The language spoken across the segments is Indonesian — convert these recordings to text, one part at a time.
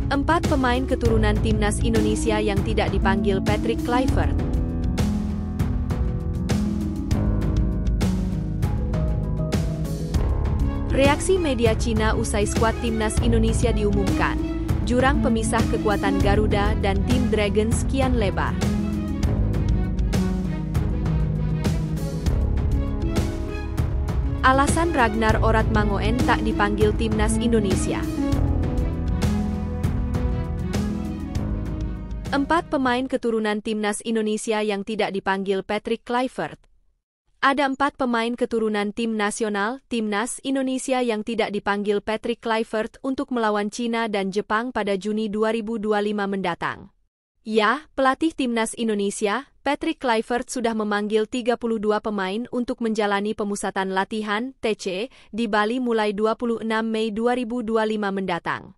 4 pemain keturunan timnas Indonesia yang tidak dipanggil Patrick Kluivert. Reaksi media Cina usai skuad timnas Indonesia diumumkan. Jurang pemisah kekuatan Garuda dan tim Dragons kian lebar. Alasan Ragnar Oratmangoen tak dipanggil timnas Indonesia. 4 pemain keturunan timnas Indonesia yang tidak dipanggil Patrick Kluivert. Ada 4 pemain keturunan tim nasional, timnas Indonesia yang tidak dipanggil Patrick Kluivert untuk melawan Cina dan Jepang pada Juni 2025 mendatang. Ya, pelatih timnas Indonesia, Patrick Kluivert sudah memanggil 32 pemain untuk menjalani pemusatan latihan (TC) di Bali mulai 26 Mei 2025 mendatang.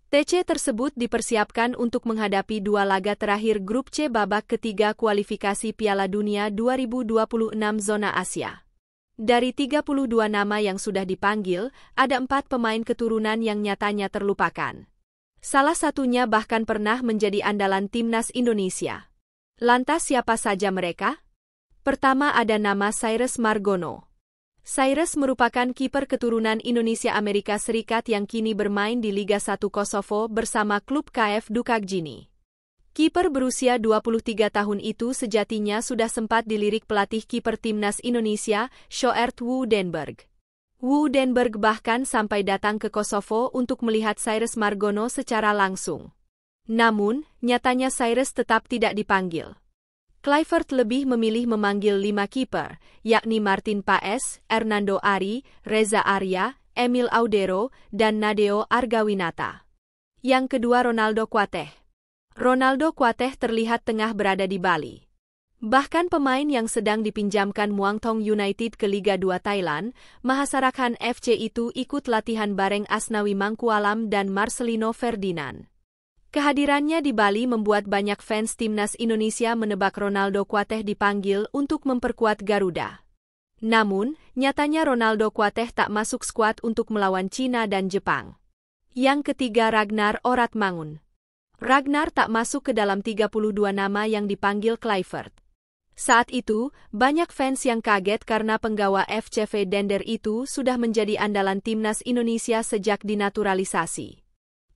TC tersebut dipersiapkan untuk menghadapi 2 laga terakhir Grup C babak ketiga kualifikasi Piala Dunia 2026 zona Asia. Dari 32 nama yang sudah dipanggil, ada 4 pemain keturunan yang nyatanya terlupakan. Salah satunya bahkan pernah menjadi andalan timnas Indonesia. Lantas siapa saja mereka? Pertama ada nama Cyrus Margono. Cyrus merupakan kiper keturunan Indonesia Amerika Serikat yang kini bermain di Liga 1 Kosovo bersama klub KF Dukakjini. Kiper berusia 23 tahun itu sejatinya sudah sempat dilirik pelatih kiper timnas Indonesia, Sjoerd Woudenberg. Woudenberg bahkan sampai datang ke Kosovo untuk melihat Cyrus Margono secara langsung. Namun, nyatanya Cyrus tetap tidak dipanggil. Kluivert lebih memilih memanggil 5 kiper, yakni Martin Paes, Hernando Ari, Reza Arya, Emil Audero, dan Nadeo Argawinata. Yang kedua Ronaldo Kuateh. Ronaldo Kuateh terlihat tengah berada di Bali. Bahkan pemain yang sedang dipinjamkan Muangthong United ke Liga 2 Thailand, Mahasarakan FC itu ikut latihan bareng Asnawi Mangkualam dan Marcelino Ferdinand. Kehadirannya di Bali membuat banyak fans timnas Indonesia menebak Ronaldo Kuateh dipanggil untuk memperkuat Garuda. Namun, nyatanya Ronaldo Kuateh tak masuk skuad untuk melawan Cina dan Jepang. Yang ketiga Ragnar Oratmangun. Ragnar tak masuk ke dalam 32 nama yang dipanggil Kluivert. Saat itu, banyak fans yang kaget karena penggawa FCV Dender itu sudah menjadi andalan timnas Indonesia sejak dinaturalisasi.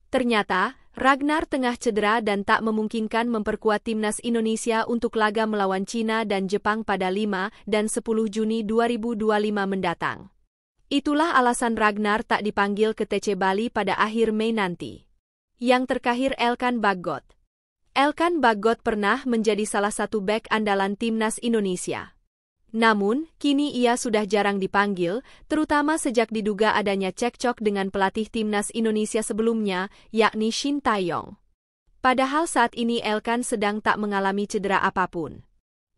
Ternyata, Ragnar tengah cedera dan tak memungkinkan memperkuat timnas Indonesia untuk laga melawan Cina dan Jepang pada 5 dan 10 Juni 2025 mendatang. Itulah alasan Ragnar tak dipanggil ke TC Bali pada akhir Mei nanti. Yang terakhir Elkan Bagot. Elkan Bagot pernah menjadi salah satu bek andalan timnas Indonesia. Namun, kini ia sudah jarang dipanggil, terutama sejak diduga adanya cekcok dengan pelatih timnas Indonesia sebelumnya, yakni Shin Tae-yong. Padahal saat ini Elkan sedang tak mengalami cedera apapun.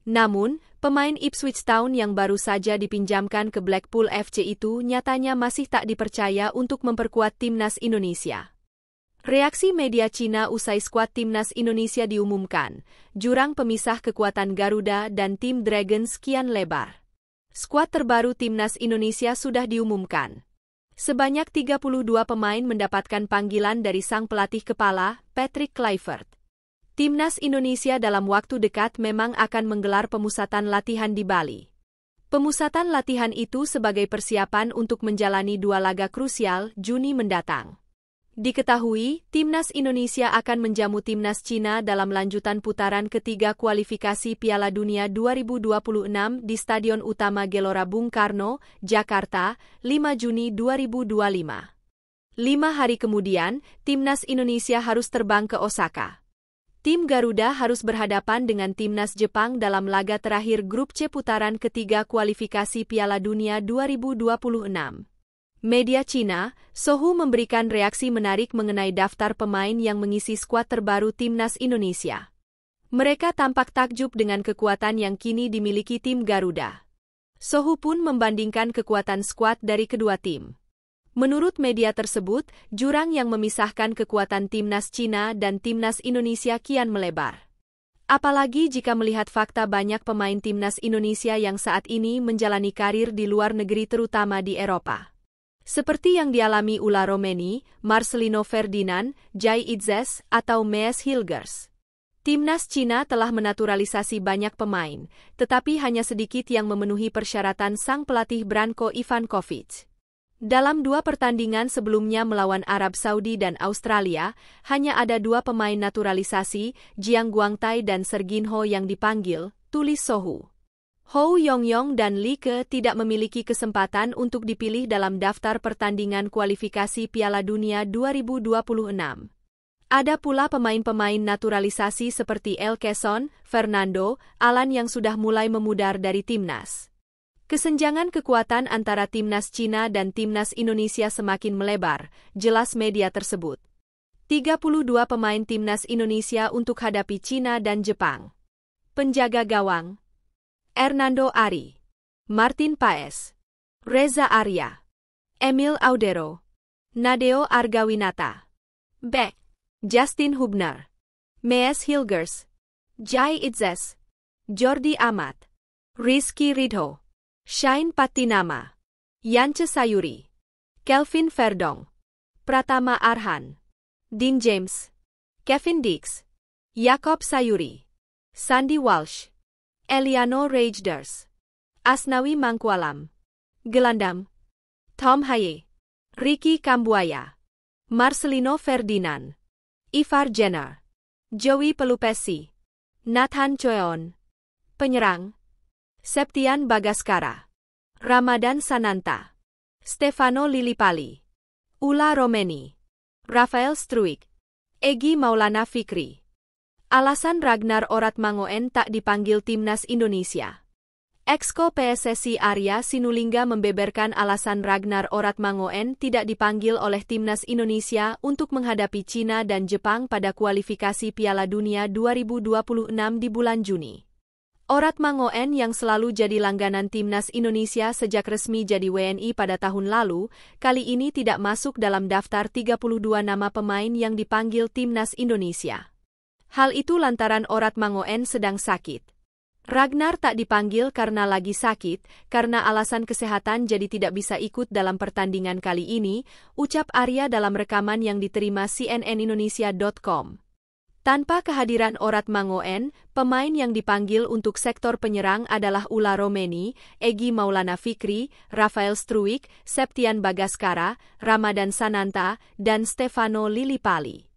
Namun, pemain Ipswich Town yang baru saja dipinjamkan ke Blackpool FC itu nyatanya masih tak dipercaya untuk memperkuat timnas Indonesia. Reaksi media Cina usai skuad timnas Indonesia diumumkan, jurang pemisah kekuatan Garuda dan tim Dragons kian lebar. Skuad terbaru timnas Indonesia sudah diumumkan. Sebanyak 32 pemain mendapatkan panggilan dari sang pelatih kepala, Patrick Kluivert. Timnas Indonesia dalam waktu dekat memang akan menggelar pemusatan latihan di Bali. Pemusatan latihan itu sebagai persiapan untuk menjalani 2 laga krusial Juni mendatang. Diketahui, timnas Indonesia akan menjamu timnas Cina dalam lanjutan putaran ketiga kualifikasi Piala Dunia 2026 di Stadion Utama Gelora Bung Karno, Jakarta, 5 Juni 2025. 5 hari kemudian, timnas Indonesia harus terbang ke Osaka. Tim Garuda harus berhadapan dengan timnas Jepang dalam laga terakhir Grup C putaran ketiga kualifikasi Piala Dunia 2026. Media Cina, Sohu memberikan reaksi menarik mengenai daftar pemain yang mengisi skuad terbaru timnas Indonesia. Mereka tampak takjub dengan kekuatan yang kini dimiliki tim Garuda. Sohu pun membandingkan kekuatan skuad dari kedua tim. Menurut media tersebut, jurang yang memisahkan kekuatan timnas Cina dan timnas Indonesia kian melebar. Apalagi jika melihat fakta banyak pemain timnas Indonesia yang saat ini menjalani karir di luar negeri terutama di Eropa. Seperti yang dialami Ula Romeni, Marcelino Ferdinand, Jai Itzes, atau Mees Hilgers. Timnas Cina telah menaturalisasi banyak pemain, tetapi hanya sedikit yang memenuhi persyaratan sang pelatih Branko Ivankovic. Dalam 2 pertandingan sebelumnya melawan Arab Saudi dan Australia, hanya ada 2 pemain naturalisasi, Jiang Guangtai dan Serginho yang dipanggil, tulis Sohu. Hou Yongyong dan Li Ke tidak memiliki kesempatan untuk dipilih dalam daftar pertandingan kualifikasi Piala Dunia 2026. Ada pula pemain-pemain naturalisasi seperti El Quezon, Fernando, Alan yang sudah mulai memudar dari timnas. Kesenjangan kekuatan antara timnas Cina dan timnas Indonesia semakin melebar, jelas media tersebut. 32 pemain timnas Indonesia untuk hadapi Cina dan Jepang. Penjaga gawang: Hernando Ari, Martin Paes, Reza Arya, Emil Audero, Nadeo Argawinata. Back: Justin Hubner, Mees Hilgers, Jai Itzes, Jordi Amat, Rizky Ridho, Shine Patinama, Yance Sayuri, Kelvin Verdong, Pratama Arhan, Dean James, Kevin Dix, Yakob Sayuri, Sandy Walsh, Eliano Rejders, Asnawi Mangkualam, Gelandang: Tom Haye, Ricky Kambuaya, Marcelino Ferdinand, Ivar Jenner, Joey Pelupesi, Nathan Choeon. Penyerang: Septian Bagaskara, Ramadan Sananta, Stefano Lillipali, Ula Romeni, Rafael Struijk, Egy Maulana Fikri. Alasan Ragnar Oratmangoen tak dipanggil timnas Indonesia. Exco PSSI Arya Sinulinga membeberkan alasan Ragnar Oratmangoen tidak dipanggil oleh timnas Indonesia untuk menghadapi Cina dan Jepang pada kualifikasi Piala Dunia 2026 di bulan Juni. Oratmangoen yang selalu jadi langganan timnas Indonesia sejak resmi jadi WNI pada tahun lalu, kali ini tidak masuk dalam daftar 32 nama pemain yang dipanggil timnas Indonesia. Hal itu lantaran Oratmangoen sedang sakit. Ragnar tak dipanggil karena lagi sakit, karena alasan kesehatan jadi tidak bisa ikut dalam pertandingan kali ini, ucap Arya dalam rekaman yang diterima cnnindonesia.com. Tanpa kehadiran Oratmangoen, pemain yang dipanggil untuk sektor penyerang adalah Ula Romeni, Egy Maulana Fikri, Rafael Struijk, Septian Bagaskara, Ramadan Sananta, dan Stefano Lillipali.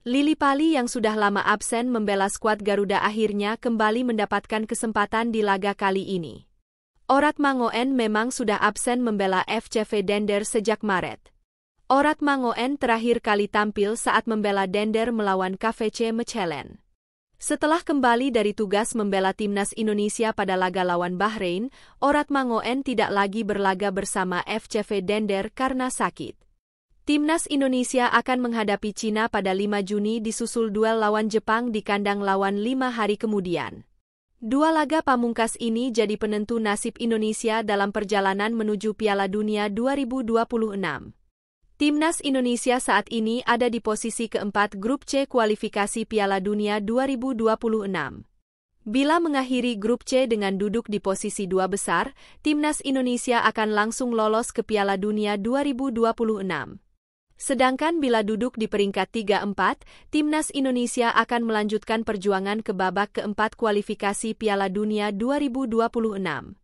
Lillipali yang sudah lama absen membela skuad Garuda akhirnya kembali mendapatkan kesempatan di laga kali ini. Oratmangoen memang sudah absen membela FCV Dender sejak Maret. Oratmangoen terakhir kali tampil saat membela Dender melawan KVC Mechelen. Setelah kembali dari tugas membela timnas Indonesia pada laga lawan Bahrain, Oratmangoen tidak lagi berlaga bersama FCV Dender karena sakit. Timnas Indonesia akan menghadapi Cina pada 5 Juni disusul duel lawan Jepang di kandang lawan 5 hari kemudian. 2 laga pamungkas ini jadi penentu nasib Indonesia dalam perjalanan menuju Piala Dunia 2026. Timnas Indonesia saat ini ada di posisi keempat Grup C kualifikasi Piala Dunia 2026. Bila mengakhiri Grup C dengan duduk di posisi 2 besar, Timnas Indonesia akan langsung lolos ke Piala Dunia 2026. Sedangkan bila duduk di peringkat 3-4, Timnas Indonesia akan melanjutkan perjuangan ke babak keempat kualifikasi Piala Dunia 2026.